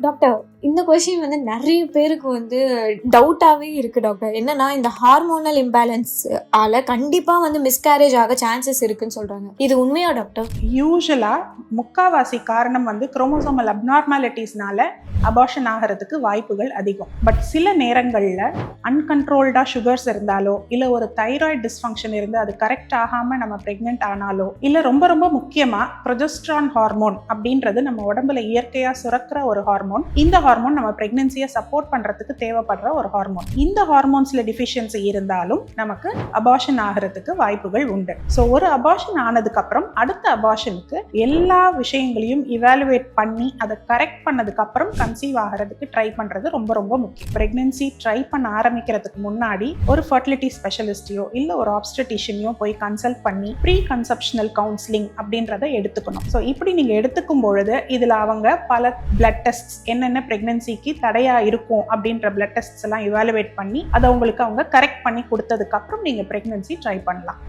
Doctor, இந்த question வந்து நிறைய பேருக்கு வந்து டவுட்டாவே இருக்கு டாக்டர். என்னன்னா, இந்த ஹார்மோனல் இம்பேலன்ஸ் ஆல கண்டிப்பா வந்து மிஸ்கேரேஜ் ஆக சான்சஸ் இருக்குன்னு சொல்றாங்க. இது உண்மையா டாக்டர்? யூஸ்வலா முக்காவாசி காரணம் வந்து குரோமோசோமல் அப்நார்மாலிட்டிஸ்னால அபார்ஷன் ஆகிறதுக்கு வாய்ப்புகள் அதிகம். பட் சில நேரங்களில் அன்கண்ட்ரோல்டா சுகர்ஸ் இருந்தாலோ, இல்லை ஒரு தைராய்டு டிஸ்ஃபங்க்ஷன் இருந்து அது கரெக்ட் ஆகாம நம்ம பிரெக்னென்ட் ஆனாலோ, இல்லை ரொம்ப ரொம்ப முக்கியமா ப்ரொஜெஸ்ட்ரான் ஹார்மோன் அப்படின்றது நம்ம உடம்புல இயற்கையா சுரக்கிற ஒரு ஹார்மோன். இந்த ஹார்மோன் நம்ம பிரெக்னன்சியை சப்போர்ட் பண்றதுக்கு தேவைப்படுற ஒரு ஹார்மோன். இந்த ஹார்மோன்ஸ்ல டிஃபிஷியன்சி இருந்தாலும் நமக்கு அபார்ஷன் ஆகிறதுக்கு வாய்ப்புகள் உண்டு. ஸோ ஒரு அபார்ஷன் ஆனதுக்கு அப்புறம் அடுத்த அபார்ஷனுக்கு எல்லா விஷயங்களையும் இவாலுவேட் பண்ணி அதை கரெக்ட் பண்ணதுக்கு அப்புறம் கன்சீவ் ஆகிறதுக்கு ட்ரை பண்றது ரொம்ப ரொம்ப முக்கியம். பிரெக்னன்சி ட்ரை பண்ண ஆரம்பிக்கிறதுக்கு முன்னாடி ஒரு ஃபர்டிலிட்டி ஸ்பெஷலிஸ்டையோ இல்ல ஒரு ஆப்ஸ்டடிஷியனையோ போய் கன்சல்ட் பண்ணி ப்ரீ கன்செப்ஷனல் கவுன்சிலிங் அப்படின்றத எடுத்துக்கணும். ஸோ இப்படி நீங்க எடுத்துக்கும் பொழுது இதுல அவங்க பல பிளட் டெஸ்ட் என்னென்ன பிரெக்னன்சிக்கு தடையா இருக்கும் அப்படின்ற பிளட் டெஸ்ட்ஸ் எல்லாம் இவாலுவேட் பண்ணி அதை உங்களுக்கு அவங்க கரெக்ட் பண்ணி கொடுத்ததுக்கு அப்புறம் நீங்க பிரெக்னன்சி ட்ரை பண்ணலாம்.